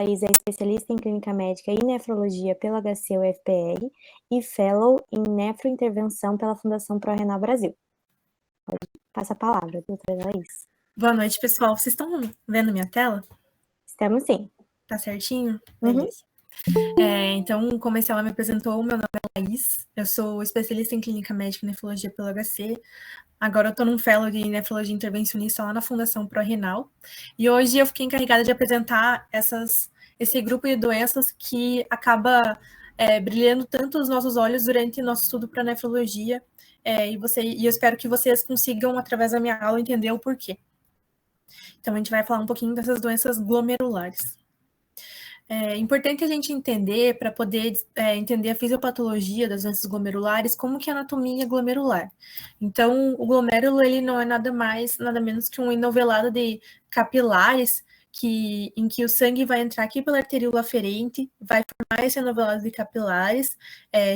Laís é especialista em clínica médica e nefrologia pela HC-UFPR e fellow em nefrointervenção pela Fundação ProRenal Brasil. Passa a palavra, doutora Laís. Boa noite, pessoal. Vocês estão vendo minha tela? Estamos sim. Tá certinho? Uhum. Beleza. Então, como a Estela me apresentou, meu nome é Laís, eu sou especialista em clínica médica e nefrologia pelo HC. Agora eu estou num fellow de nefrologia intervencionista lá na Fundação ProRenal. E hoje eu fiquei encarregada de apresentar esse grupo de doenças que acaba brilhando tanto os nossos olhos durante nosso estudo para nefrologia. E eu espero que vocês consigam, através da minha aula, entender o porquê. Então, a gente vai falar um pouquinho dessas doenças glomerulares. É importante a gente entender, para poder entender a fisiopatologia das doenças glomerulares, como que é a anatomia glomerular. Então, o glomérulo, ele não é nada mais, nada menos que um enovelado de capilares, em que o sangue vai entrar aqui pela arteríola aferente, vai formar esse enovelado de capilares,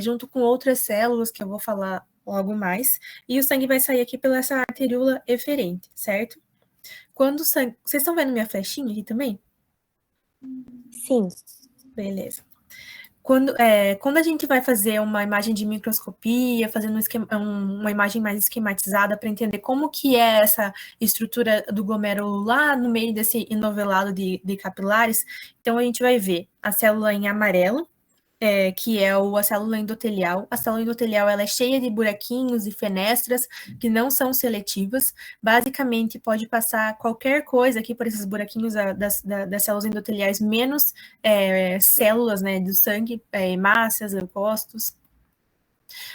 junto com outras células, que eu vou falar logo mais, e o sangue vai sair aqui pela essa arteríola eferente, certo? Quando o sangue... Vocês estão vendo minha flechinha aqui também? Sim. Beleza. Quando a gente vai fazer uma imagem de microscopia, fazendo uma imagem mais esquematizada para entender como que é essa estrutura do glomérulo lá no meio desse enovelado de capilares, então a gente vai ver a célula em amarelo, que é a célula endotelial. A célula endotelial ela é cheia de buraquinhos e fenestras que não são seletivas. Basicamente, pode passar qualquer coisa aqui por esses buraquinhos das células endoteliais, menos células, né, do sangue, hemácias, leucócitos.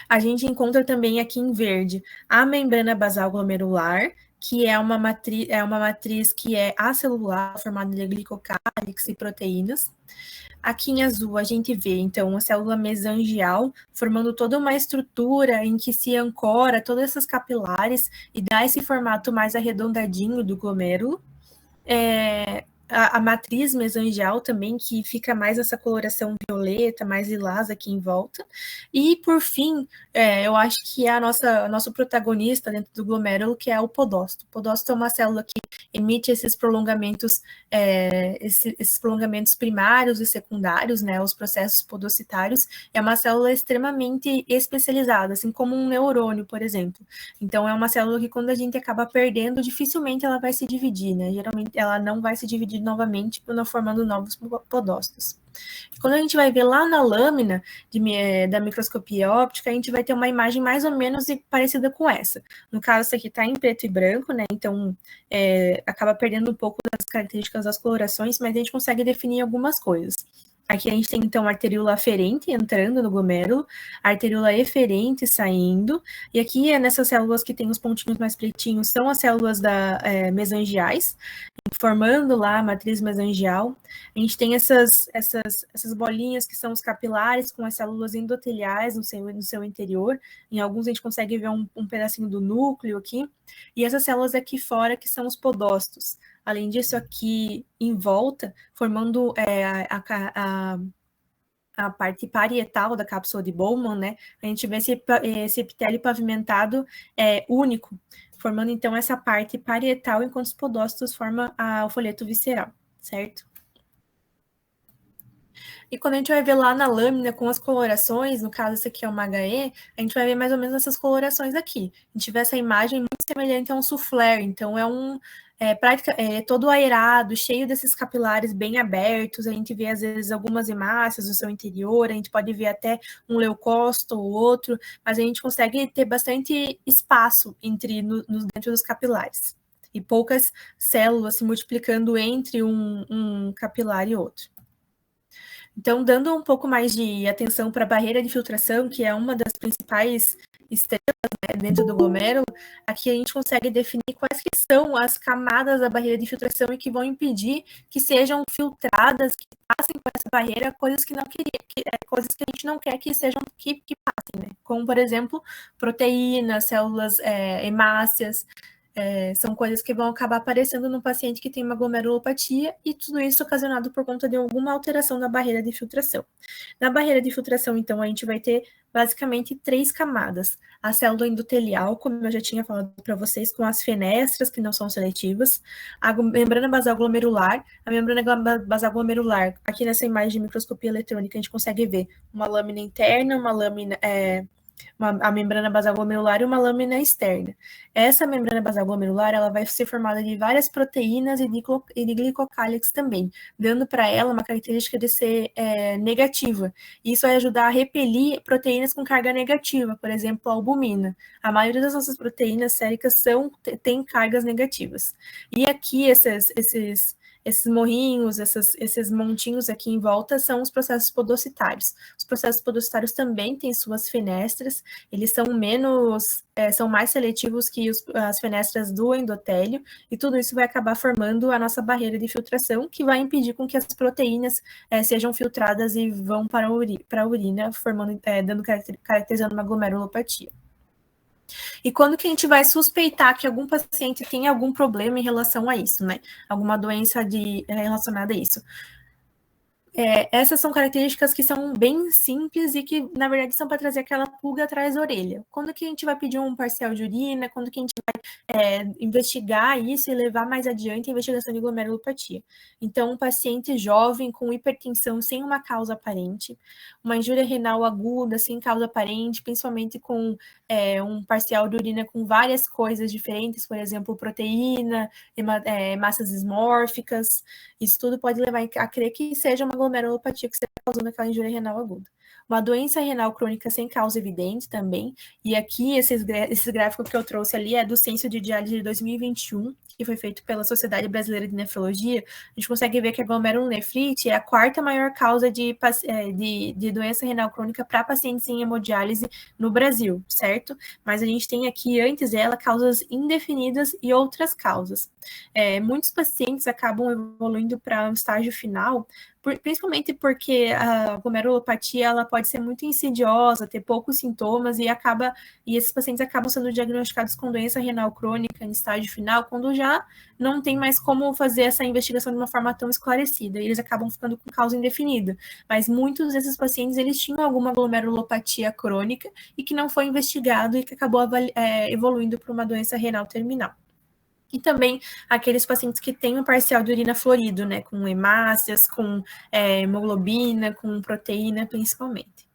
A gente encontra também aqui em verde a membrana basal glomerular, que é uma matriz que é acelular, formada de glicocálix e proteínas. Aqui em azul a gente vê, então, a célula mesangial formando toda uma estrutura em que se ancora todas essas capilares e dá esse formato mais arredondadinho do glomérulo. A matriz mesangial também, que fica mais essa coloração violeta, mais lilás aqui em volta. E, por fim, eu acho que é nosso protagonista dentro do glomérulo, que é o podócito. O podócito é uma célula que emite esses prolongamentos, esses prolongamentos primários e secundários, né, os processos podocitários. É uma célula extremamente especializada, assim como um neurônio, por exemplo. Então, é uma célula que, quando a gente acaba perdendo, dificilmente ela vai se dividir, né? Geralmente, ela não vai se dividir novamente, formando novos podócitos. Quando a gente vai ver lá na lâmina da microscopia óptica, a gente vai ter uma imagem mais ou menos parecida com essa. No caso, essa aqui está em preto e branco, né? Então, acaba perdendo um pouco das características das colorações, mas a gente consegue definir algumas coisas. Aqui a gente tem, então, a arteríola aferente entrando no glomérulo, a arteríola eferente saindo, e aqui nessas células que tem os pontinhos mais pretinhos são as células mesangiais, formando lá a matriz mesangial. A gente tem essas bolinhas que são os capilares com as células endoteliais no seu interior. Em alguns a gente consegue ver um pedacinho do núcleo aqui. E essas células aqui fora que são os podócitos. Além disso, aqui em volta, formando a parte parietal da cápsula de Bowman, né? A gente vê esse epitélio pavimentado único, formando então essa parte parietal, enquanto os podócitos formam o folheto visceral, certo? E quando a gente vai ver lá na lâmina com as colorações, no caso esse aqui é uma HE, a gente vai ver mais ou menos essas colorações aqui. A gente vê essa imagem muito semelhante a um soufflé, então todo aerado, cheio desses capilares bem abertos, a gente vê às vezes algumas hemácias no seu interior, a gente pode ver até um leucócito ou outro, mas a gente consegue ter bastante espaço dentro dos capilares. E poucas células se multiplicando entre um capilar e outro. Então, dando um pouco mais de atenção para a barreira de filtração, que é uma das principais estrelas, né, dentro do glomérulo, aqui a gente consegue definir quais que são as camadas da barreira de filtração e que vão impedir que sejam filtradas, que passem por essa barreira, coisas que coisas que a gente não quer que sejam que passem, né? Como, por exemplo, proteínas, células hemácias, são coisas que vão acabar aparecendo no paciente que tem uma glomerulopatia, e tudo isso ocasionado por conta de alguma alteração na barreira de filtração. Na barreira de filtração, então, a gente vai ter basicamente 3 camadas. A célula endotelial, como eu já tinha falado para vocês, com as fenestras, que não são seletivas, a membrana basal glomerular. A membrana basal glomerular, aqui nessa imagem de microscopia eletrônica, a gente consegue ver uma lâmina interna, uma lâmina... a membrana basal glomerular e uma lâmina externa. Essa membrana basal glomerular, ela vai ser formada de várias proteínas e de glicocálix também, dando para ela uma característica de ser negativa. Isso vai ajudar a repelir proteínas com carga negativa, por exemplo, a albumina. A maioria das nossas proteínas séricas tem cargas negativas. E aqui esses morrinhos, esses montinhos aqui em volta são os processos podocitários. Os processos podocitários também têm suas fenestras, eles são mais seletivos que as fenestras do endotélio, e tudo isso vai acabar formando a nossa barreira de filtração, que vai impedir com que as proteínas sejam filtradas e vão para a urina, caracterizando uma glomerulopatia. E quando que a gente vai suspeitar que algum paciente tem algum problema em relação a isso, né? Alguma doença relacionada a isso? Essas são características que são bem simples e que, na verdade, são para trazer aquela pulga atrás da orelha. Quando que a gente vai pedir um parcial de urina? Quando que a gente vai investigar isso e levar mais adiante a investigação de glomerulopatia? Então, um paciente jovem com hipertensão sem uma causa aparente, uma injúria renal aguda sem causa aparente, principalmente com um parcial de urina com várias coisas diferentes, por exemplo, proteína, massas dismórficas, isso tudo pode levar a crer que seja uma glomerulopatia que está causando aquela injúria renal aguda. Uma doença renal crônica sem causa evidente também, e aqui esse gráfico que eu trouxe ali é do censo de diálise de 2021, que foi feito pela Sociedade Brasileira de Nefrologia. A gente consegue ver que a glomerulonefrite é a 4ª maior causa de doença renal crônica para pacientes em hemodiálise no Brasil, certo? Mas a gente tem aqui, antes dela, causas indefinidas e outras causas. Muitos pacientes acabam evoluindo para um estágio final, principalmente porque a glomerulopatia ela pode ser muito insidiosa, ter poucos sintomas, e esses pacientes acabam sendo diagnosticados com doença renal crônica em estágio final, quando já não tem mais como fazer essa investigação de uma forma tão esclarecida, e eles acabam ficando com causa indefinida. Mas muitos desses pacientes, eles tinham alguma glomerulopatia crônica e que não foi investigado e que acabou evoluindo para uma doença renal terminal. E também aqueles pacientes que têm um parcial de urina florido, né, com hemácias, com hemoglobina, com proteína, principalmente.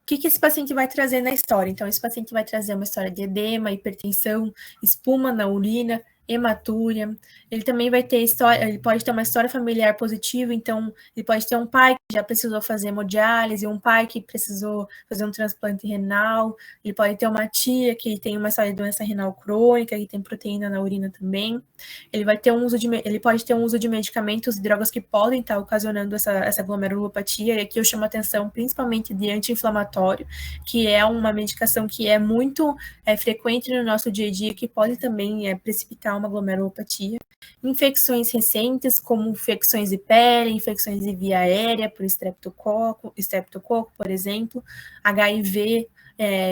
O que esse paciente vai trazer na história? Então, esse paciente vai trazer uma história de edema, hipertensão, espuma na urina, hematúria. Ele também vai ter ele pode ter uma história familiar positiva, então ele pode ter um pai que já precisou fazer hemodiálise, um pai que precisou fazer um transplante renal, ele pode ter uma tia que tem uma história de doença renal crônica, que tem proteína na urina também. Ele pode ter um uso de medicamentos e drogas que podem estar ocasionando essa glomerulopatia, e aqui eu chamo a atenção principalmente de anti-inflamatório, que é uma medicação que é muito frequente no nosso dia a dia, que pode também precipitar uma glomerulopatia. Infecções recentes, como infecções de pele, infecções de via aérea, por estreptococo, por exemplo, HIV,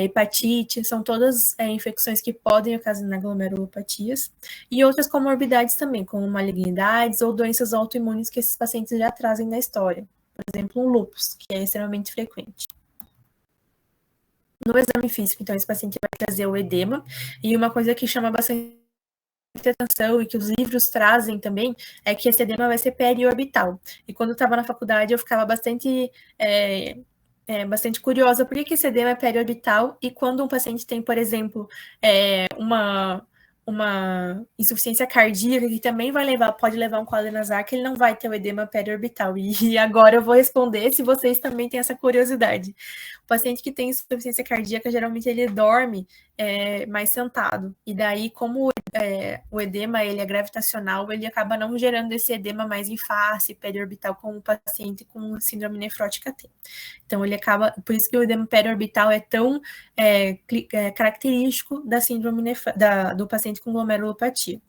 hepatite, são todas infecções que podem ocasionar glomerulopatias, e outras comorbidades também, como malignidades ou doenças autoimunes que esses pacientes já trazem na história, por exemplo, um lúpus, que é extremamente frequente. No exame físico, então, esse paciente vai trazer o edema, e uma coisa que chama bastante atenção e que os livros trazem também é que esse edema vai ser periorbital. E quando eu estava na faculdade, eu ficava bastante curiosa por que esse edema é periorbital, e quando um paciente tem, por exemplo, uma insuficiência cardíaca, que também pode levar um quadro nasar, que ele não vai ter o edema periorbital. E agora eu vou responder se vocês também têm essa curiosidade. O paciente que tem insuficiência cardíaca, geralmente ele dorme mais sentado, e daí, como o edema ele é gravitacional, ele acaba não gerando esse edema mais em face, periorbital, como o paciente com síndrome nefrótica tem. Então, por isso que o edema periorbital é tão característico da síndrome do paciente com glomerulopatia.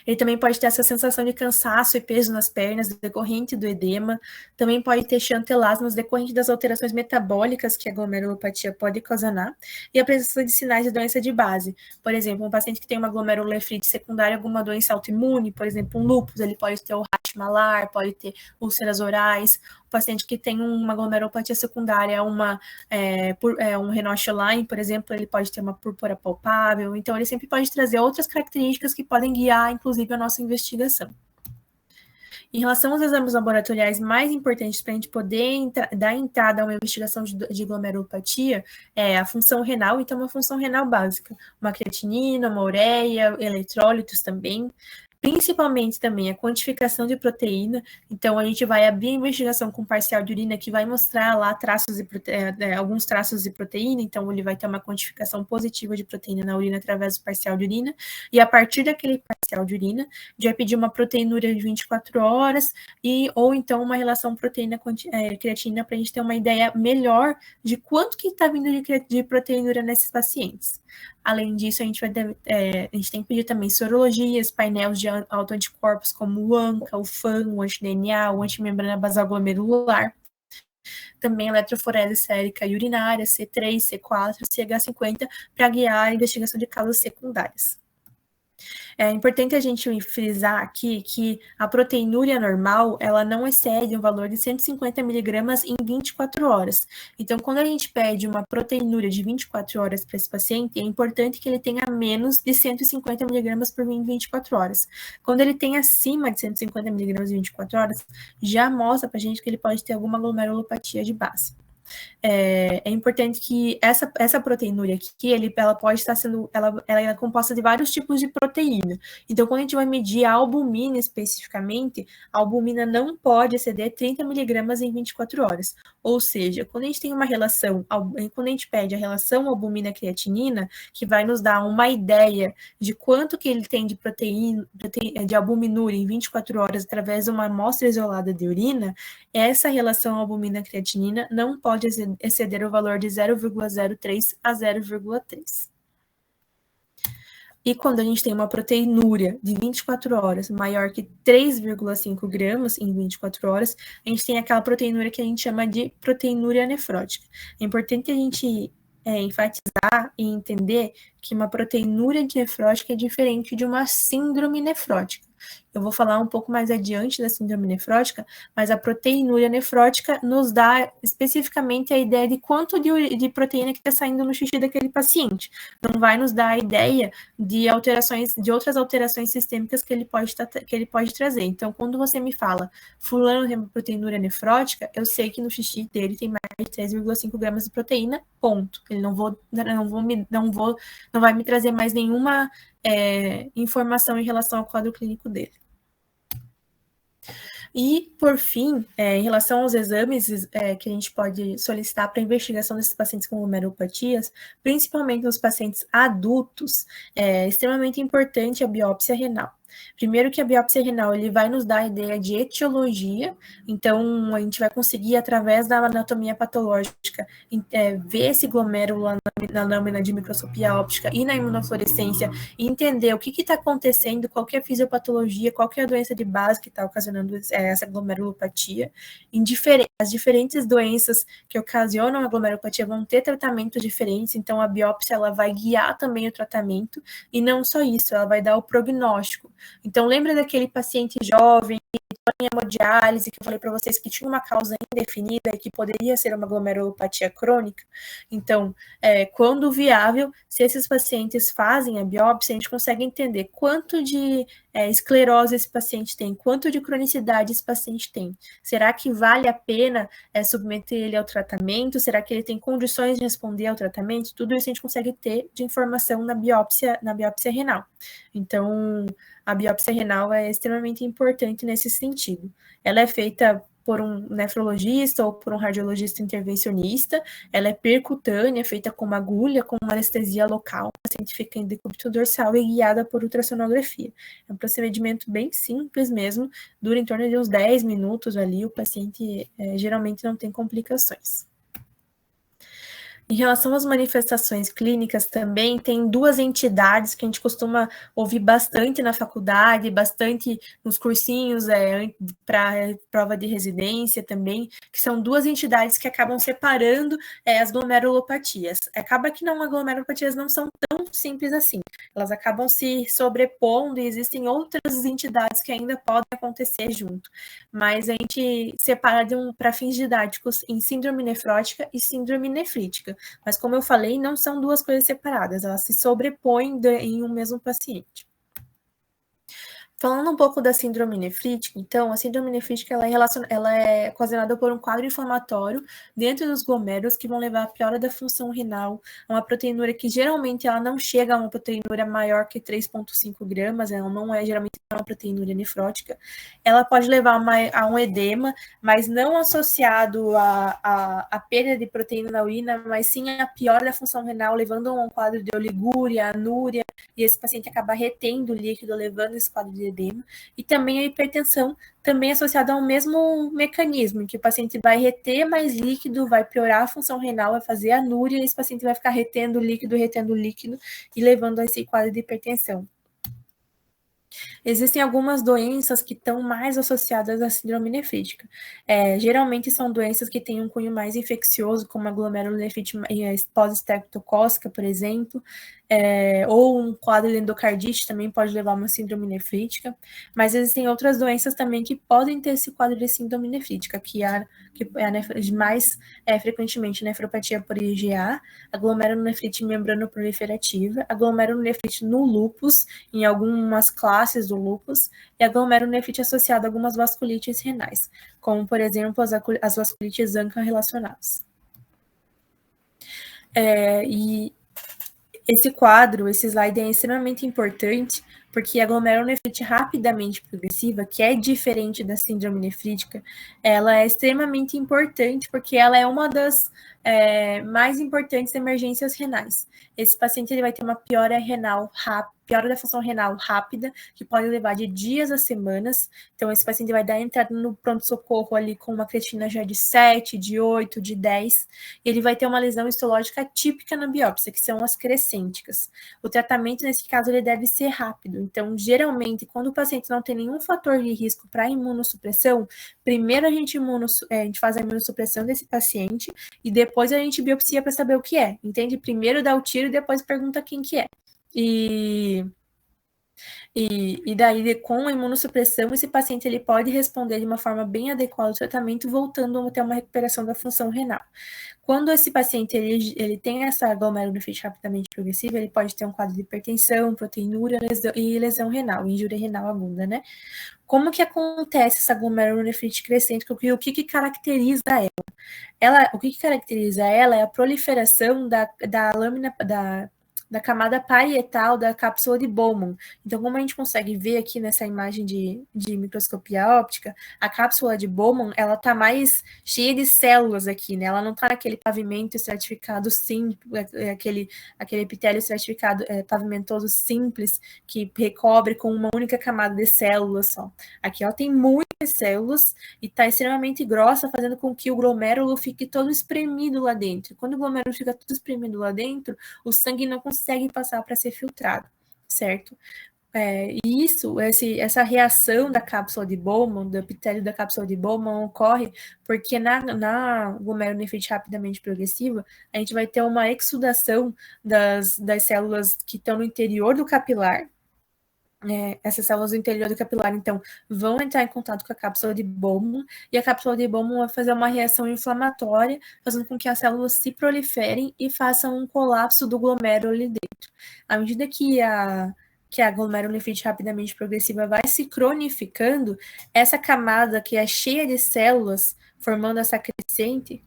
Ele também pode ter essa sensação de cansaço e peso nas pernas decorrente do edema. Também pode ter xantelasmas decorrente das alterações metabólicas que a glomerulopatia pode ocasionar e a presença de sinais de doença de base. Por exemplo, um paciente que tem uma glomerulonefrite secundária a alguma doença autoimune, por exemplo, um lúpus, ele pode ter o rash malar, pode ter úlceras orais. O paciente que tem uma glomerulopatia secundária um Raynaud-Schlein, por exemplo, ele pode ter uma púrpura palpável. Então, ele sempre pode trazer outras características que podem guiar, inclusive, a nossa investigação. Em relação aos exames laboratoriais mais importantes para a gente poder dar entrada a uma investigação de glomerulopatia, é a função renal, então uma função renal básica, uma creatinina, uma ureia, eletrólitos também. Principalmente também a quantificação de proteína. Então, a gente vai abrir a investigação com parcial de urina que vai mostrar lá alguns traços de proteína. Então, ele vai ter uma quantificação positiva de proteína na urina através do parcial de urina. E a partir daquele parcial de urina, a gente vai pedir uma proteinúria de 24 horas ou então uma relação proteína-creatina para a gente ter uma ideia melhor de quanto que está vindo de proteinúria nesses pacientes. Além disso, a gente tem que pedir também sorologias, painéis de autoanticorpos como o ANCA, o FAN, o anti-DNA, o antimembrana basal glomerular. Também eletroforese sérica e urinária, C3, C4, CH50, para guiar a investigação de causas secundárias. É importante a gente frisar aqui que a proteinúria normal, ela não excede um valor de 150 miligramas em 24 horas. Então, quando a gente pede uma proteinúria de 24 horas para esse paciente, é importante que ele tenha menos de 150 miligramas por 24 horas. Quando ele tem acima de 150 miligramas em 24 horas, já mostra para a gente que ele pode ter alguma glomerulopatia de base. É importante que essa proteinúria aqui, ela pode estar sendo, ela é composta de vários tipos de proteína. Então, quando a gente vai medir a albumina especificamente, a albumina não pode exceder 30 miligramas em 24 horas. Ou seja, quando a gente tem uma relação, quando a gente pede a relação albumina-creatinina, que vai nos dar uma ideia de quanto que ele tem de proteína, de albuminúria em 24 horas através de uma amostra isolada de urina, essa relação albumina-creatinina não pode exceder o valor de 0,03 a 0,3. E quando a gente tem uma proteinúria de 24 horas maior que 3,5 gramas em 24 horas, a gente tem aquela proteinúria que a gente chama de proteinúria nefrótica. É importante a gente enfatizar e entender que uma proteinúria nefrótica é diferente de uma síndrome nefrótica. Eu vou falar um pouco mais adiante da síndrome nefrótica, mas a proteinúria nefrótica nos dá especificamente a ideia de quanto de proteína que está saindo no xixi daquele paciente. Não vai nos dar a ideia de outras alterações sistêmicas que ele pode trazer. Então, quando você me fala fulano tem proteinúria nefrótica, eu sei que no xixi dele tem mais de 3,5 gramas de proteína, ponto. Ele não vai me trazer mais nenhuma informação em relação ao quadro clínico dele. E, por fim, em relação aos exames que a gente pode solicitar para a investigação desses pacientes com glomerulopatias, principalmente nos pacientes adultos, é extremamente importante a biópsia renal. Primeiro que a biópsia renal ele vai nos dar a ideia de etiologia, então a gente vai conseguir, através da anatomia patológica, ver esse glomérulo na lâmina de microscopia óptica e na imunofluorescência e entender o que está acontecendo, qual que é a fisiopatologia, qual que é a doença de base que está ocasionando essa glomerulopatia. As diferentes doenças que ocasionam a glomerulopatia vão ter tratamentos diferentes, então a biópsia ela vai guiar também o tratamento, e não só isso, ela vai dar o prognóstico. Então, lembra daquele paciente jovem que estava em hemodiálise, que eu falei para vocês que tinha uma causa indefinida e que poderia ser uma glomerulopatia crônica? Então, quando viável, se esses pacientes fazem a biópsia, a gente consegue entender quanto de esclerose esse paciente tem, quanto de cronicidade esse paciente tem. Será que vale a pena submeter ele ao tratamento? Será que ele tem condições de responder ao tratamento? Tudo isso a gente consegue ter de informação na biópsia renal. Então, a biópsia renal é extremamente importante nesse sentido. Ela é feita por um nefrologista ou por um radiologista intervencionista, ela é percutânea, feita com uma agulha, com uma anestesia local, o paciente fica em decúbito dorsal e guiada por ultrassonografia. É um procedimento bem simples mesmo, dura em torno de uns 10 minutos ali, o paciente geralmente não tem complicações. Em relação às manifestações clínicas também, tem duas entidades que a gente costuma ouvir bastante na faculdade, bastante nos cursinhos para prova de residência também, que são duas entidades que acabam separando as glomerulopatias. Acaba que as glomerulopatias não são tão simples assim, elas acabam se sobrepondo e existem outras entidades que ainda podem acontecer junto, mas a gente separa para fins didáticos em síndrome nefrótica e síndrome nefrítica. Mas, como eu falei, não são duas coisas separadas, elas se sobrepõem em um mesmo paciente. Falando um pouco da síndrome nefrítica, então, a síndrome nefrítica ela é ocasionada por um quadro inflamatório dentro dos glomérulos que vão levar à piora da função renal, a uma proteinúria que geralmente ela não chega a uma proteinúria maior que 3,5 gramas, ela não é geralmente uma proteinúria nefrótica. Ela pode levar a um edema, mas não associado à perda de proteína na urina, mas sim à piora da função renal, levando a um quadro de oligúria, anúria, e esse paciente acaba retendo o líquido, levando esse quadro de edema. E também a hipertensão, também associada ao mesmo mecanismo, em que o paciente vai reter mais líquido, vai piorar a função renal, vai fazer anúria, e esse paciente vai ficar retendo líquido, e levando a esse quadro de hipertensão. Existem algumas doenças que estão mais associadas à síndrome nefrítica. Geralmente são doenças que têm um cunho mais infeccioso, como a glomerulonefrite pós-estreptocócica, por exemplo, ou um quadro de endocardite também pode levar a uma síndrome nefrítica, mas existem outras doenças também que podem ter esse quadro de síndrome nefrítica, que é mais frequentemente nefropatia por IgA, a glomerulonefrite membranoproliferativa, a glomerulonefrite no lúpus, em algumas classes do lúpus, e a glomerulonefrite associada a algumas vasculites renais, como, por exemplo, as vasculites ANCA relacionadas. E esse slide é extremamente importante, porque a glomerulonefrite rapidamente progressiva, que é diferente da síndrome nefrítica, ela é extremamente importante, porque ela é uma das mais importantes emergências renais. Esse paciente ele vai ter uma piora da função renal rápida, que pode levar de dias a semanas. Então, esse paciente vai dar entrada no pronto-socorro ali com uma creatinina já de 7, de 8, de 10, e ele vai ter uma lesão histológica típica na biópsia, que são as crescênticas. O tratamento, nesse caso, ele deve ser rápido. Então, geralmente, quando o paciente não tem nenhum fator de risco para imunossupressão, primeiro a gente faz a imunossupressão desse paciente e depois a gente biopsia para saber o que é, entende? Primeiro dá o tiro e depois pergunta quem que é. E daí, com a imunossupressão, esse paciente ele pode responder de uma forma bem adequada ao tratamento, voltando a ter uma recuperação da função renal. Quando esse paciente ele tem essa glomerulonefrite rapidamente progressiva, ele pode ter um quadro de hipertensão, proteinúria e lesão renal, injúria renal aguda, né? Como que acontece essa glomerulonefrite crescente? O que caracteriza ela? O que caracteriza ela é a proliferação da lâmina da camada parietal da cápsula de Bowman. Então, como a gente consegue ver aqui nessa imagem de microscopia óptica, a cápsula de Bowman, ela tá mais cheia de células aqui, né? Ela não tá naquele pavimento estratificado simples, aquele epitélio estratificado pavimentoso simples, que recobre com uma única camada de células só. Aqui ela tem muitas células e está extremamente grossa, fazendo com que o glomérulo fique todo espremido lá dentro. Quando o glomérulo fica todo espremido lá dentro, o sangue não consegue passar para ser filtrado, certo? Essa reação da cápsula de Bowman, do epitélio da cápsula de Bowman, ocorre porque na glomerulonefrite rapidamente progressiva, a gente vai ter uma exudação das células que estão no interior do capilar. Essas células do interior do capilar, então, vão entrar em contato com a cápsula de Bowman, e a cápsula de Bowman vai fazer uma reação inflamatória, fazendo com que as células se proliferem e façam um colapso do glomérulo ali dentro. À medida que a glomerulonefrite rapidamente progressiva vai se cronificando, essa camada que é cheia de células, formando essa crescente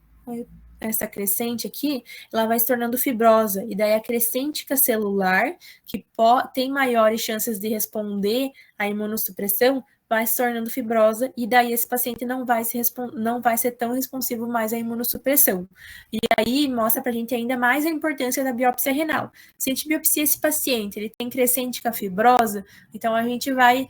aqui, ela vai se tornando fibrosa, e daí a crescêntica celular, que tem maiores chances de responder à imunossupressão, vai se tornando fibrosa, e daí esse paciente não vai ser tão responsivo mais à imunossupressão. E aí mostra pra gente ainda mais a importância da biópsia renal. Se a gente biopsia esse paciente, ele tem crescêntica fibrosa, então a gente vai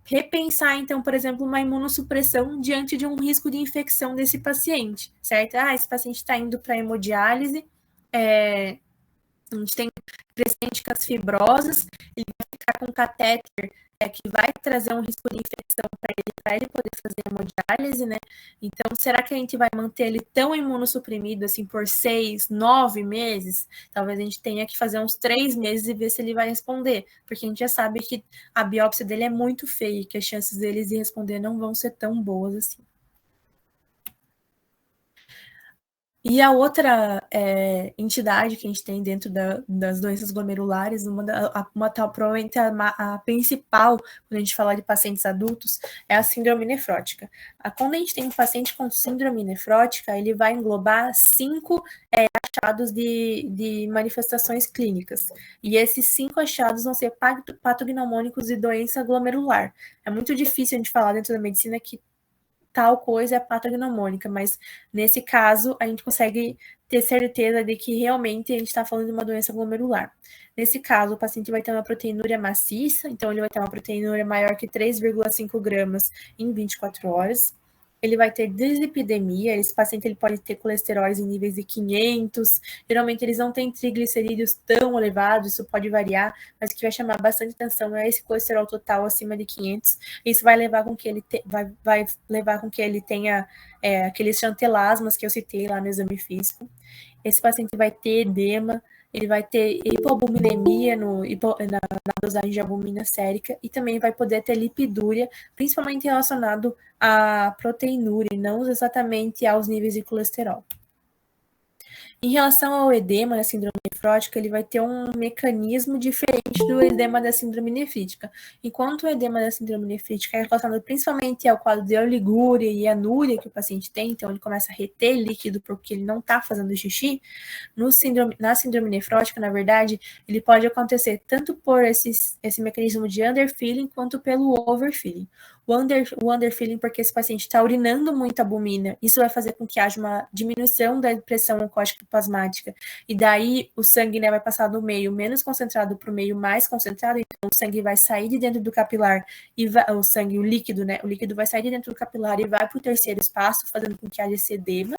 repensar, então, por exemplo, uma imunossupressão diante de um risco de infecção desse paciente, certo? Esse paciente está indo para hemodiálise, a gente tem paciente com as fibrosas, ele vai ficar com catéter que vai trazer um risco de infecção para ele poder fazer hemodiálise, né? Então, será que a gente vai manter ele tão imunossuprimido assim por 6, 9 meses? Talvez a gente tenha que fazer uns 3 meses e ver se ele vai responder, porque a gente já sabe que a biópsia dele é muito feia e que as chances deles de responder não vão ser tão boas assim. E a outra entidade que a gente tem dentro das doenças glomerulares, provavelmente a principal, quando a gente fala de pacientes adultos, é a síndrome nefrótica. Quando a gente tem um paciente com síndrome nefrótica, ele vai englobar 5 achados de manifestações clínicas. E esses 5 achados vão ser patognomônicos de doença glomerular. É muito difícil a gente falar dentro da medicina que tal coisa é patognomônica, mas nesse caso a gente consegue ter certeza de que realmente a gente está falando de uma doença glomerular. Nesse caso, o paciente vai ter uma proteinúria maciça, então ele vai ter uma proteinúria maior que 3,5 gramas em 24 horas. Ele vai ter dislipidemia, esse paciente ele pode ter colesteróis em níveis de 500, geralmente eles não têm triglicerídeos tão elevados, isso pode variar, mas o que vai chamar bastante atenção é esse colesterol total acima de 500, isso vai levar com que ele vai levar com que ele tenha aqueles chantelasmas que eu citei lá no exame físico. Esse paciente vai ter edema, ele vai ter hipoalbuminemia na dosagem de albumina sérica e também vai poder ter lipidúria, principalmente relacionado à proteinúria e não exatamente aos níveis de colesterol. Em relação ao edema da síndrome nefrótica, ele vai ter um mecanismo diferente do edema da síndrome nefrítica. Enquanto o edema da síndrome nefrítica é relacionado principalmente ao quadro de oligúria e anúria que o paciente tem, então ele começa a reter líquido porque ele não está fazendo xixi, na síndrome nefrótica, na verdade, ele pode acontecer tanto por esse mecanismo de underfilling quanto pelo overfilling. O underfilling porque esse paciente está urinando muita albumina, isso vai fazer com que haja uma diminuição da pressão oncótica plasmática, e daí o sangue vai passar do meio menos concentrado para o meio mais concentrado, então o sangue vai sair de dentro do capilar, o líquido, né? O líquido vai sair de dentro do capilar e vai para o terceiro espaço, fazendo com que haja esse edema.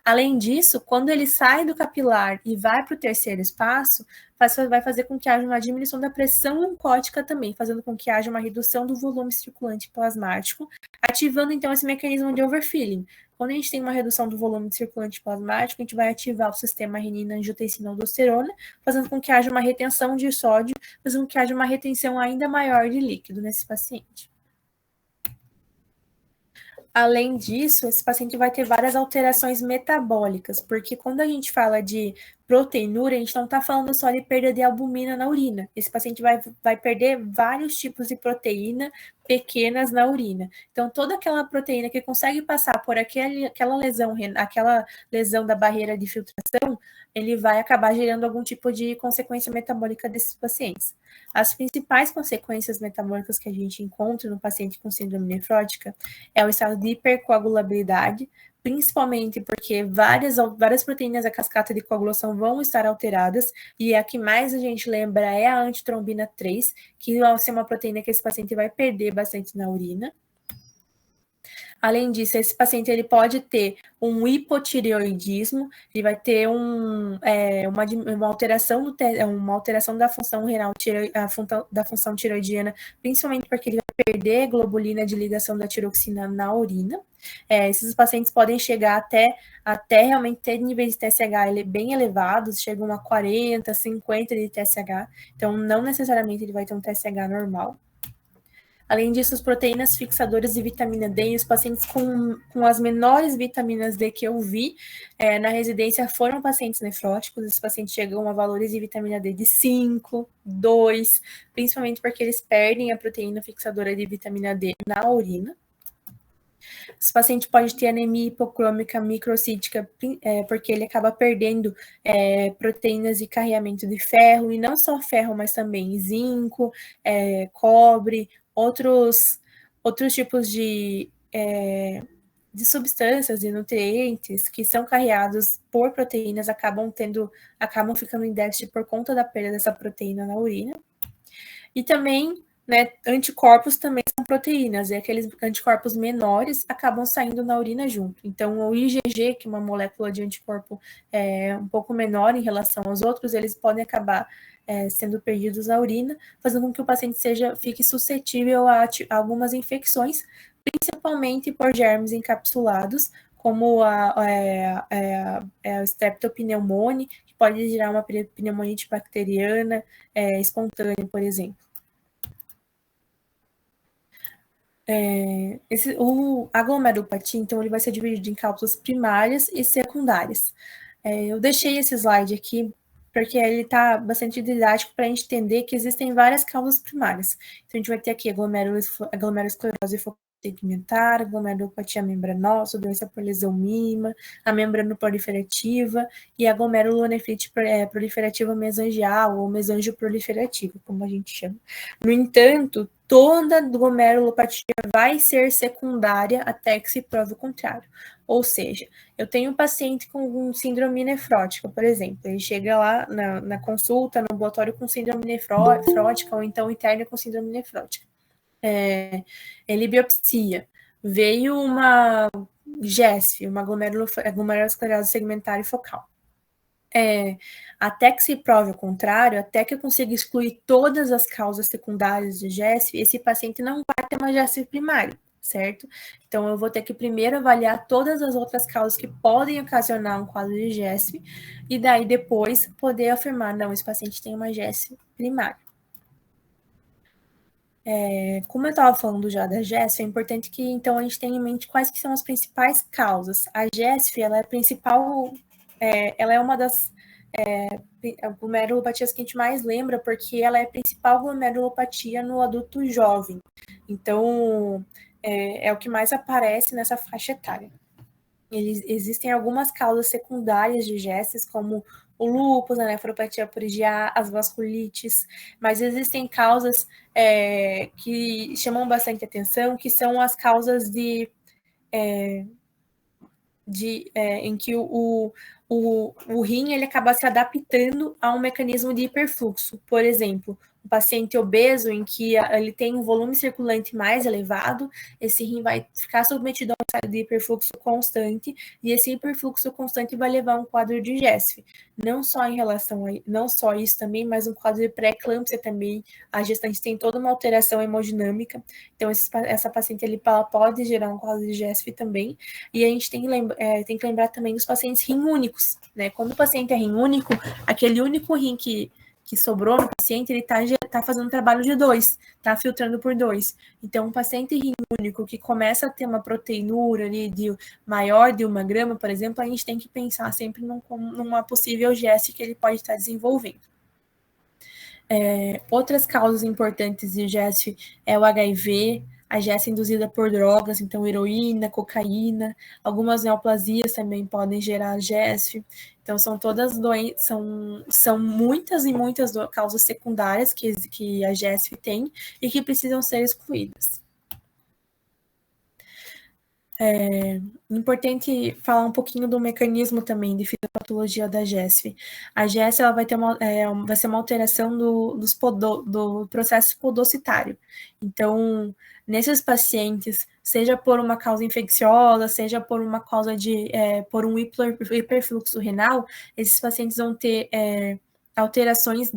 Além disso, quando ele sai do capilar e vai para o terceiro espaço, vai fazer com que haja uma diminuição da pressão oncótica também, fazendo com que haja uma redução do volume circulante plasmático, ativando então esse mecanismo de overfilling. Quando a gente tem uma redução do volume circulante plasmático, a gente vai ativar o sistema renina-angiotensina-aldosterona, fazendo com que haja uma retenção de sódio, fazendo com que haja uma retenção ainda maior de líquido nesse paciente. Além disso, esse paciente vai ter várias alterações metabólicas, porque quando a gente fala de proteinúria, a gente não está falando só de perda de albumina na urina. Esse paciente vai perder vários tipos de proteína pequenas na urina. Então, toda aquela proteína que consegue passar por aquela lesão da barreira de filtração, ele vai acabar gerando algum tipo de consequência metabólica desses pacientes. As principais consequências metabólicas que a gente encontra no paciente com síndrome nefrótica é o estado de hipercoagulabilidade, principalmente porque várias proteínas da cascata de coagulação vão estar alteradas, e a que mais a gente lembra é a antitrombina 3, que vai ser uma proteína que esse paciente vai perder bastante na urina. Além disso, esse paciente ele pode ter um hipotireoidismo, ele vai ter uma alteração da função renal, da função tireoidiana, principalmente porque ele vai perder globulina de ligação da tiroxina na urina. Esses pacientes podem chegar até realmente ter níveis de TSH bem elevados, chegam a 40, 50 de TSH, então não necessariamente ele vai ter um TSH normal. Além disso, as proteínas fixadoras de vitamina D e os pacientes com as menores vitaminas D que eu vi na residência foram pacientes nefróticos. Esses pacientes chegam a valores de vitamina D de 5, 2, principalmente porque eles perdem a proteína fixadora de vitamina D na urina. Esse paciente pode ter anemia hipocrômica microcítica, porque ele acaba perdendo proteínas de carreamento de ferro, e não só ferro, mas também zinco, cobre, outros tipos de substâncias e nutrientes que são carreados por proteínas acabam ficando em déficit por conta da perda dessa proteína na urina. E também né, anticorpos também são proteínas, e aqueles anticorpos menores acabam saindo na urina junto. Então, o IgG, que é uma molécula de anticorpo um pouco menor em relação aos outros, eles podem acabar sendo perdidos na urina, fazendo com que o paciente fique suscetível a algumas infecções, principalmente por germes encapsulados, como a Streptopneumoniae, que pode gerar uma pneumonite bacteriana espontânea, por exemplo. A glomerulopatia, então, ele vai ser dividido em causas primárias e secundárias. Eu deixei esse slide aqui porque ele está bastante didático para a gente entender que existem várias causas primárias. Então, a gente vai ter aqui a glomerulosclerose focal segmentar, a glomerulopatia membranosa, doença por lesão mínima, a membranoproliferativa e a glomerulonefrite proliferativa mesangial ou mesangioproliferativa, como a gente chama. No entanto, toda glomerulopatia vai ser secundária até que se prove o contrário. Ou seja, eu tenho um paciente com síndrome nefrótica, por exemplo, ele chega lá na consulta, no ambulatório com síndrome nefrótica ou então interna com síndrome nefrótica. Ele biopsia, veio uma GESF, uma glomerulosclerose segmentar e focal. Até que se prove o contrário, até que eu consiga excluir todas as causas secundárias de GESF, esse paciente não vai ter uma GESF primária, certo? Então, eu vou ter que primeiro avaliar todas as outras causas que podem ocasionar um quadro de GESF, e daí depois poder afirmar, não, esse paciente tem uma GESF primária. Como eu estava falando já da GESF, é importante que, então, a gente tenha em mente quais que são as principais causas. A GESF, ela é a principal, ela é uma das glomerulopatias que a gente mais lembra, porque ela é a principal glomerulopatia no adulto jovem. Então, é o que mais aparece nessa faixa etária. Existem algumas causas secundárias de GESs, como o lúpus, a nefropatia por IgA, as vasculites, mas existem causas que chamam bastante atenção, que são as causas em que o rim ele acaba se adaptando a um mecanismo de hiperfluxo. Por exemplo, um paciente obeso em que ele tem um volume circulante mais elevado, esse rim vai ficar submetido a um estado de hiperfluxo constante, e esse hiperfluxo constante vai levar a um quadro de GESF. Não só isso também, mas um quadro de pré-eclâmpsia também. A gestante tem toda uma alteração hemodinâmica, então essa paciente ele pode gerar um quadro de GESF também. E a gente tem que lembrar também dos pacientes rim únicos, né? Quando o paciente é rim único, aquele único rim que sobrou no paciente, ele tá fazendo um trabalho de 2, tá filtrando por 2. Então, um paciente rim único que começa a ter uma proteinúria ali maior de 1 grama, por exemplo, a gente tem que pensar sempre numa possível GESF que ele pode estar desenvolvendo. Outras causas importantes de GESF é o HIV, a GESF induzida por drogas, então heroína, cocaína, algumas neoplasias também podem gerar GESF. Então, são todas doenças, são muitas e muitas causas secundárias que a GESF tem e que precisam ser excluídas. Importante falar um pouquinho do mecanismo também de fisiopatologia da GESF. A GESF ela vai ser uma alteração do processo podocitário. Então, nesses pacientes, seja por uma causa infecciosa, seja por uma causa por um hiperfluxo renal, esses pacientes vão ter alterações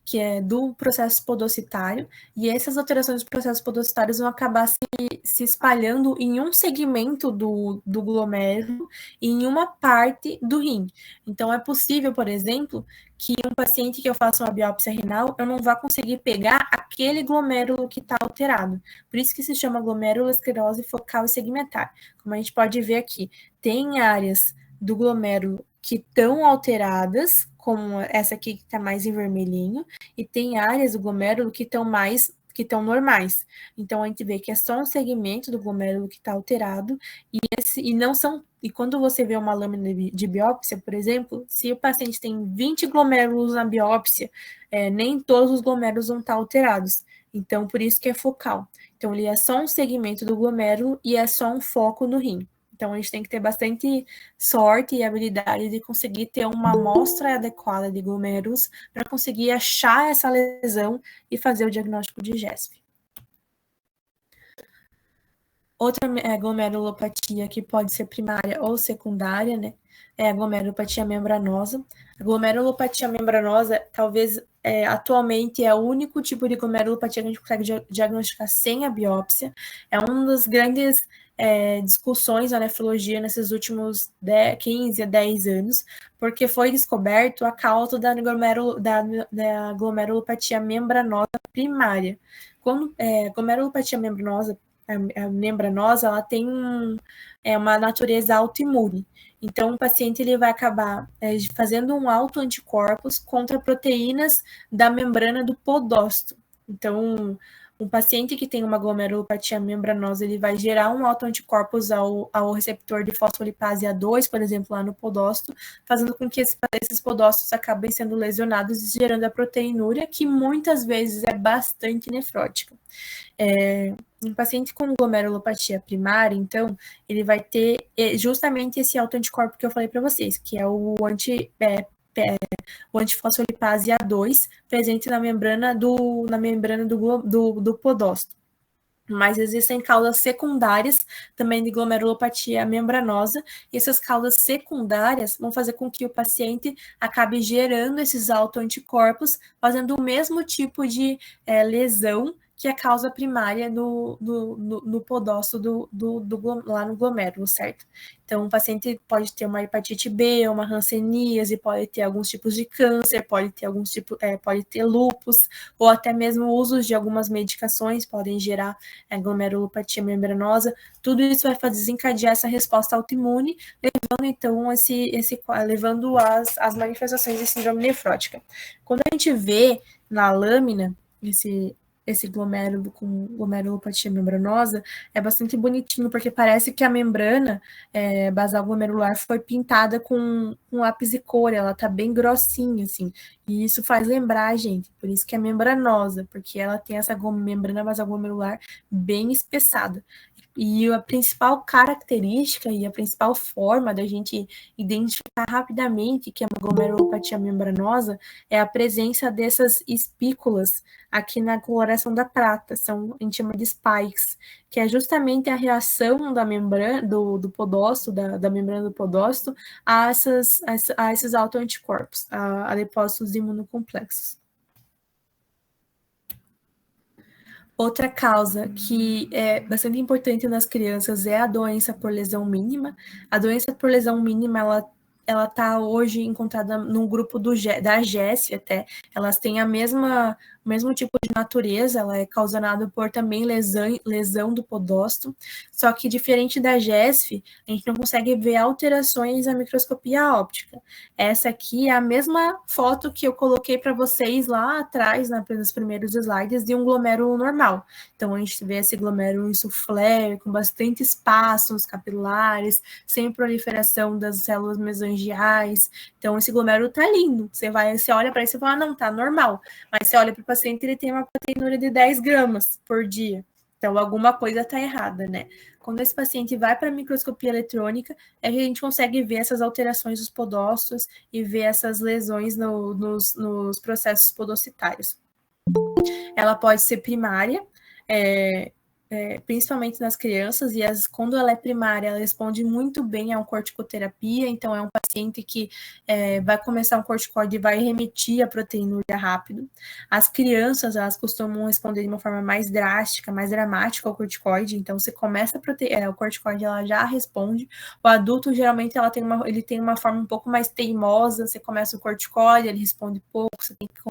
que é do processo podocitário, e essas alterações dos processos podocitários vão acabar se espalhando em um segmento do glomérulo e em uma parte do rim. Então, é possível, por exemplo, que um paciente que eu faça uma biópsia renal, eu não vá conseguir pegar aquele glomérulo que está alterado. Por isso que se chama glomerulosclerose focal e segmentar. Como a gente pode ver aqui, tem áreas do glomérulo que estão alteradas, como essa aqui que está mais em vermelhinho, e tem áreas do glomérulo que estão normais. Então, a gente vê que é só um segmento do glomérulo que está alterado, e quando você vê uma lâmina de biópsia, por exemplo, se o paciente tem 20 glomérulos na biópsia, nem todos os glomérulos vão estar alterados. Então, por isso que é focal. Então, ele é só um segmento do glomérulo e é só um foco no rim. Então, a gente tem que ter bastante sorte e habilidade de conseguir ter uma amostra adequada de glomérulos para conseguir achar essa lesão e fazer o diagnóstico de GESP. Outra glomerulopatia que pode ser primária ou secundária, né, é a glomerulopatia membranosa. A glomerulopatia membranosa, talvez, atualmente é o único tipo de glomerulopatia que a gente consegue diagnosticar sem a biópsia. É uma das grandes discussões na nefrologia nesses últimos 15 a 10 anos, porque foi descoberto a causa da glomerulopatia membranosa primária. Quando glomerulopatia membranosa, a membranosa, ela tem uma natureza autoimune. Então, o paciente ele vai acabar fazendo um autoanticorpos contra proteínas da membrana do podócito. Então, um paciente que tem uma glomerulopatia membranosa, ele vai gerar um autoanticorpos ao receptor de fosfolipase A2, por exemplo, lá no podócito, fazendo com que esses podócitos acabem sendo lesionados e gerando a proteinúria, que muitas vezes é bastante nefrótica. Um paciente com glomerulopatia primária, então, ele vai ter justamente esse autoanticorpo que eu falei para vocês, que é o antifosfolipase A2 presente na membrana do podócito. Mas existem causas secundárias também de glomerulopatia membranosa, e essas causas secundárias vão fazer com que o paciente acabe gerando esses autoanticorpos, fazendo o mesmo tipo de lesão que a causa primária no podócito lá no glomérulo, certo? Então, o paciente pode ter uma hepatite B, uma hanseníase, pode ter alguns tipos de câncer, pode ter lúpus, ou até mesmo o uso de algumas medicações podem gerar glomerulopatia membranosa. Tudo isso vai desencadear essa resposta autoimune, levando então levando as manifestações de síndrome nefrótica. Quando a gente vê na lâmina esse glomérulo com glomerulopatia membranosa, é bastante bonitinho, porque parece que a membrana basal glomerular foi pintada com lápis de cor, ela tá bem grossinha, assim, e isso faz lembrar, gente, por isso que é membranosa, porque ela tem essa membrana basal glomerular bem espessada. E a principal característica e a principal forma da gente identificar rapidamente que é uma glomerulopatia membranosa é a presença dessas espículas aqui na coloração da prata, a gente chama de spikes, que é justamente a reação da membrana do podócito, da membrana do podócito, a esses autoanticorpos, a depósitos imunocomplexos. Outra causa que é bastante importante nas crianças é a doença por lesão mínima. A doença por lesão mínima, ela está hoje encontrada no grupo da GESF até. Elas têm o mesmo tipo de natureza, ela é causada por também lesão do podócito, só que diferente da GESF, a gente não consegue ver alterações na microscopia óptica. Essa aqui é a mesma foto que eu coloquei para vocês lá atrás, nos primeiros slides, de um glomérulo normal. Então, a gente vê esse glomérulo insuflé, com bastante espaços capilares, sem proliferação das células mesangiais. Então, esse glomérulo tá lindo. Você olha para ele e fala, não, tá normal. Mas você olha para o paciente, ele tem uma proteinúria de 10 gramas por dia. Então, alguma coisa tá errada, né? Quando esse paciente vai para a microscopia eletrônica, a gente consegue ver essas alterações dos podócitos e ver essas lesões nos processos podocitários. Ela pode ser primária, principalmente nas crianças, e quando ela é primária, ela responde muito bem a uma corticoterapia, então é um paciente que vai começar um corticoide e vai remitir a proteinúria rápido. As crianças, elas costumam responder de uma forma mais drástica, mais dramática ao corticoide, então você começa o corticoide, ela já responde. O adulto, geralmente, ele tem uma forma um pouco mais teimosa, você começa o corticoide, ele responde pouco, você tem que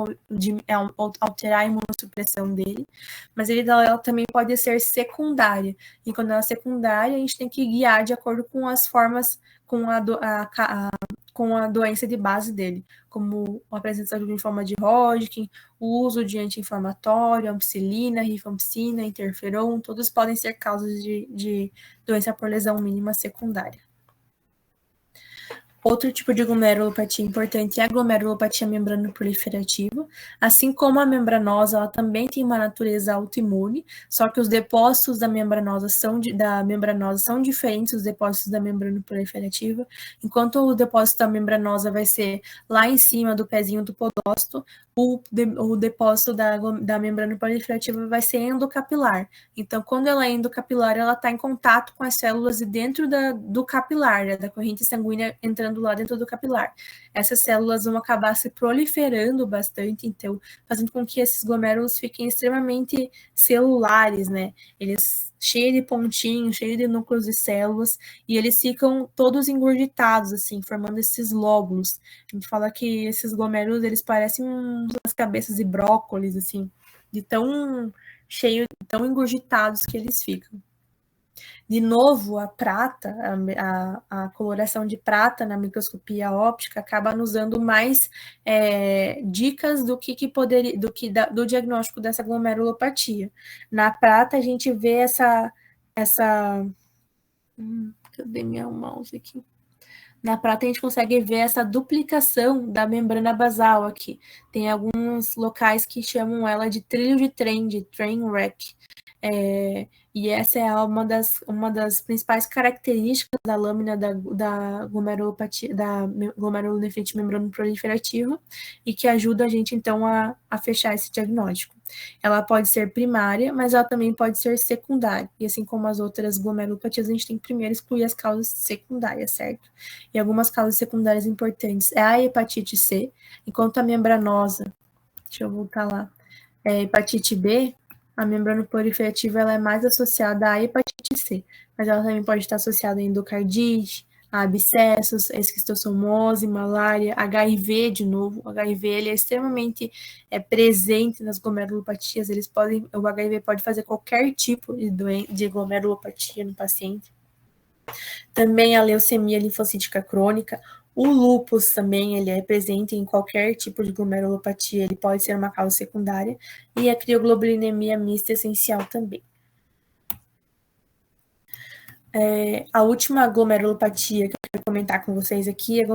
alterar a imunossupressão dele, mas ela também pode ser secundária. E quando ela é secundária, a gente tem que guiar de acordo com as formas, com a doença de base dele, como a presença de linfoma de Hodgkin, o uso de anti-inflamatório, ampicilina, rifampicina, interferon, todos podem ser causas de doença por lesão mínima secundária. Outro tipo de glomerulopatia importante é a glomerulopatia membrana proliferativa. Assim como a membranosa, ela também tem uma natureza autoimune, só que os depósitos da membranosa são diferentes dos depósitos da membrana proliferativa. Enquanto o depósito da membranosa vai ser lá em cima do pezinho do podócito, o depósito da membrana proliferativa vai ser endocapilar. Então, quando ela é endocapilar, ela está em contato com as células de dentro do capilar, né, da corrente sanguínea entrando lá dentro do capilar. Essas células vão acabar se proliferando bastante, então, fazendo com que esses glomérulos fiquem extremamente celulares, né? Eles cheios de pontinhos, cheios de núcleos de células, e eles ficam todos engurgitados, assim, formando esses lóbulos. A gente fala que esses glomérulos, eles parecem umas cabeças de brócolis, assim, de tão cheio, tão engurgitados que eles ficam. De novo, a prata, a coloração de prata na microscopia óptica acaba nos dando mais dicas do do diagnóstico dessa glomerulopatia. Na prata, a gente vê essa cadê minha mouse aqui? Na prata, a gente consegue ver essa duplicação da membrana basal aqui. Tem alguns locais que chamam ela de trilho de trem, de train wreck. E essa é uma das principais características da lâmina da glomerulopatia, da glomerulonefrite membrana proliferativa, e que ajuda a gente, então, a fechar esse diagnóstico. Ela pode ser primária, mas ela também pode ser secundária. E assim como as outras glomerulopatias, a gente tem que primeiro excluir as causas secundárias, certo? E algumas causas secundárias importantes é a hepatite C, enquanto a membranosa, deixa eu voltar lá, hepatite B, a membrana proliferativa ela é mais associada à hepatite C, mas ela também pode estar associada a endocardite, a abscessos, a esquistossomose, malária, HIV de novo. O HIV ele é extremamente presente nas glomerulopatias. O HIV pode fazer qualquer tipo de glomerulopatia no paciente. Também a leucemia linfocítica crônica. O lúpus também, ele é presente em qualquer tipo de glomerulopatia, ele pode ser uma causa secundária, e a crioglobulinemia mista essencial também. A última glomerulopatia que eu quero comentar com vocês aqui é a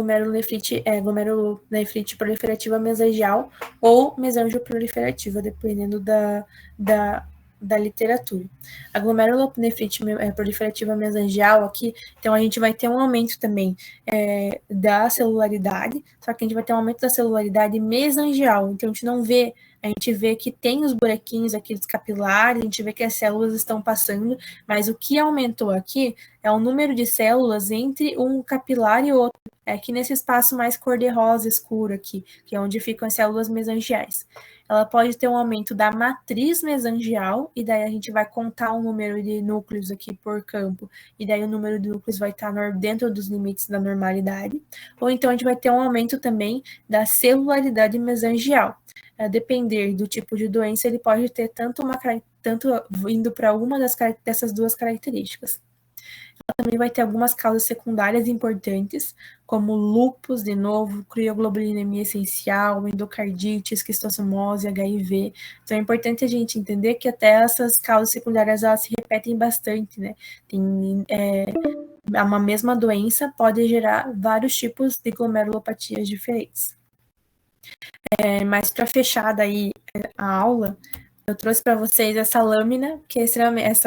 glomerulonefrite proliferativa mesangial ou mesangioproliferativa, dependendo da literatura. A glomerulonefrite proliferativa mesangial aqui, então a gente vai ter um aumento também da celularidade, só que a gente vai ter um aumento da celularidade mesangial, então a gente vê que tem os buraquinhos aqui dos capilares, a gente vê que as células estão passando, mas o que aumentou aqui é o número de células entre um capilar e outro, aqui nesse espaço mais cor-de-rosa escuro aqui, que é onde ficam as células mesangiais. Ela pode ter um aumento da matriz mesangial, e daí a gente vai contar o número de núcleos aqui por campo, e daí o número de núcleos vai estar dentro dos limites da normalidade. Ou então a gente vai ter um aumento também da celularidade mesangial. A depender do tipo de doença, ele pode ter tanto indo para uma dessas duas características. Ela também vai ter algumas causas secundárias importantes, como lúpus, de novo, crioglobulinemia essencial, endocardite, esquistossomose, HIV. Então é importante a gente entender que até essas causas secundárias elas se repetem bastante, né? Uma mesma doença pode gerar vários tipos de glomerulopatias diferentes. Mas para fechar daí a aula, eu trouxe para vocês essa lâmina, que é extremamente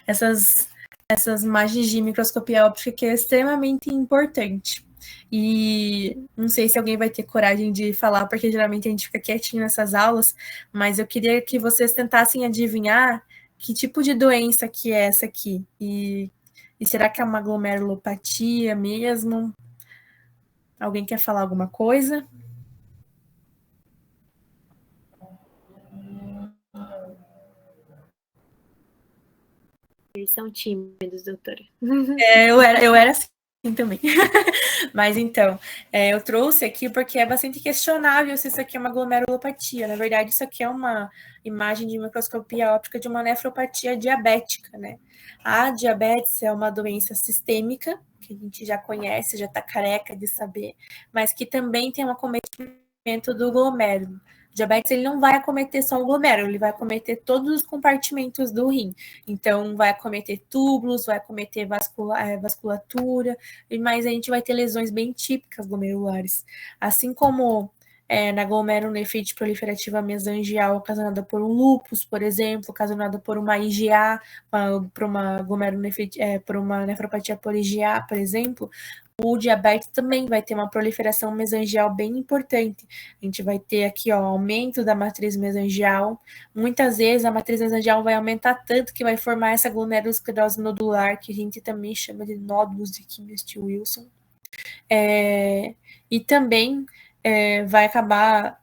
essas imagens de microscopia óptica, que é extremamente importante. E não sei se alguém vai ter coragem de falar, porque geralmente a gente fica quietinho nessas aulas, mas eu queria que vocês tentassem adivinhar que tipo de doença que é essa aqui. E será que é uma glomerulopatia mesmo? Alguém quer falar alguma coisa? Eles são tímidos, doutora. Eu era assim também. Mas então, eu trouxe aqui porque é bastante questionável se isso aqui é uma glomerulopatia. Na verdade, isso aqui é uma imagem de microscopia óptica de uma nefropatia diabética, né? A diabetes é uma doença sistêmica, que a gente já conhece, já está careca de saber, mas que também tem um acometimento do glomérulo. O diabetes ele não vai acometer só o glomérulo, ele vai acometer todos os compartimentos do rim. Então, vai acometer túbulos, vai acometer vasculatura, mas a gente vai ter lesões bem típicas glomerulares. Assim como na glomerulonefrite proliferativa mesangial ocasionada por um lúpus, por exemplo, ocasionada por uma IgA, por uma glomerulonefrite, por uma nefropatia por IgA, por exemplo, o diabetes também vai ter uma proliferação mesangial bem importante. A gente vai ter aqui, aumento da matriz mesangial. Muitas vezes a matriz mesangial vai aumentar tanto que vai formar essa glomerulosclerose nodular, que a gente também chama de nódulos de Kimmel-Wilson. E também vai acabar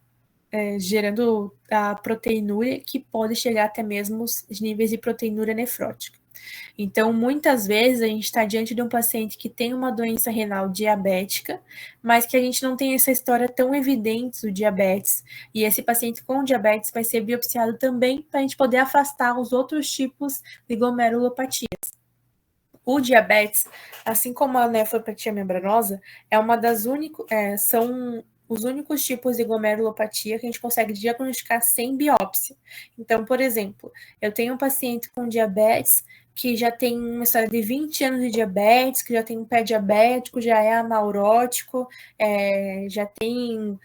gerando a proteinúria, que pode chegar até mesmo os níveis de proteinúria nefrótica. Então, muitas vezes, a gente está diante de um paciente que tem uma doença renal diabética, mas que a gente não tem essa história tão evidente do diabetes. E esse paciente com diabetes vai ser biopsiado também para a gente poder afastar os outros tipos de glomerulopatias. O diabetes, assim como a nefropatia membranosa, são os únicos tipos de glomerulopatia que a gente consegue diagnosticar sem biópsia. Então, por exemplo, eu tenho um paciente com diabetes que já tem uma história de 20 anos de diabetes, que já tem um pé diabético, já é amaurótico, já tem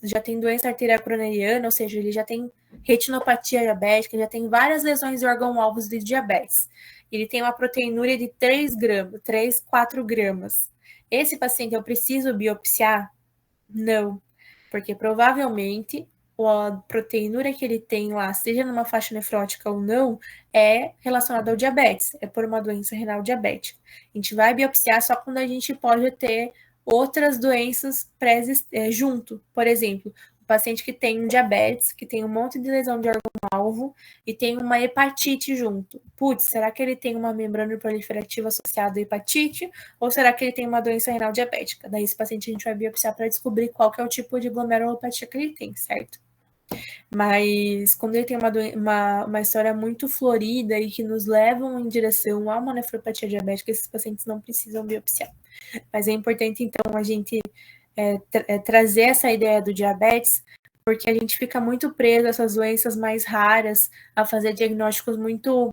já tem doença arterial coronariana, ou seja, ele já tem retinopatia diabética, já tem várias lesões de órgão-alvos de diabetes. Ele tem uma proteinúria de 3, 4 gramas. Esse paciente eu preciso biopsiar? Não, porque provavelmente a proteinúria que ele tem lá, seja numa faixa nefrótica ou não, é relacionada ao diabetes, é por uma doença renal diabética. A gente vai biopsiar só quando a gente pode ter outras doenças junto. Por exemplo, o paciente que tem um diabetes, que tem um monte de lesão de órgão-alvo e tem uma hepatite junto. Putz, será que ele tem uma membrana proliferativa associada à hepatite? Ou será que ele tem uma doença renal diabética? Daí esse paciente a gente vai biopsiar para descobrir qual que é o tipo de glomerulopatia que ele tem, certo? Mas quando ele tem uma história muito florida e que nos levam em direção a uma nefropatia diabética, esses pacientes não precisam biopsiar. Mas é importante, então, a gente trazer essa ideia do diabetes, porque a gente fica muito preso a essas doenças mais raras, a fazer diagnósticos muito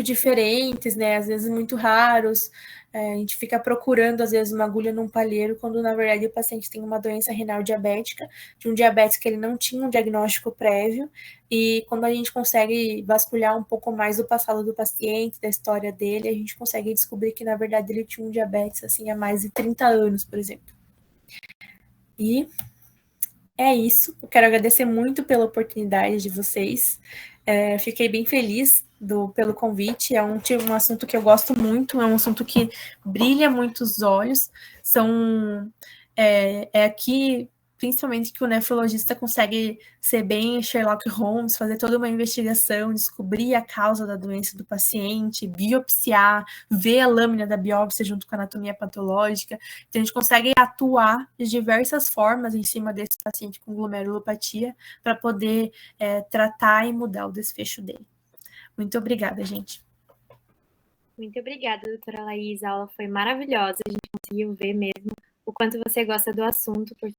diferentes, né? Às vezes muito raros. A gente fica procurando, às vezes, uma agulha num palheiro, quando, na verdade, o paciente tem uma doença renal diabética, de um diabetes que ele não tinha um diagnóstico prévio, e quando a gente consegue vasculhar um pouco mais do passado do paciente, da história dele, a gente consegue descobrir que, na verdade, ele tinha um diabetes, assim, há mais de 30 anos, por exemplo. E é isso. Eu quero agradecer muito pela oportunidade de vocês. Fiquei bem feliz pelo convite. É um assunto que eu gosto muito, é um assunto que brilha muito os olhos. Aqui, principalmente, que o nefrologista consegue ser bem Sherlock Holmes, fazer toda uma investigação, descobrir a causa da doença do paciente, biopsiar, ver a lâmina da biópsia junto com a anatomia patológica. Então, a gente consegue atuar de diversas formas em cima desse paciente com glomerulopatia para poder tratar e mudar o desfecho dele. Muito obrigada, gente. Muito obrigada, doutora Laís. A aula foi maravilhosa. A gente conseguiu ver mesmo o quanto você gosta do assunto, porque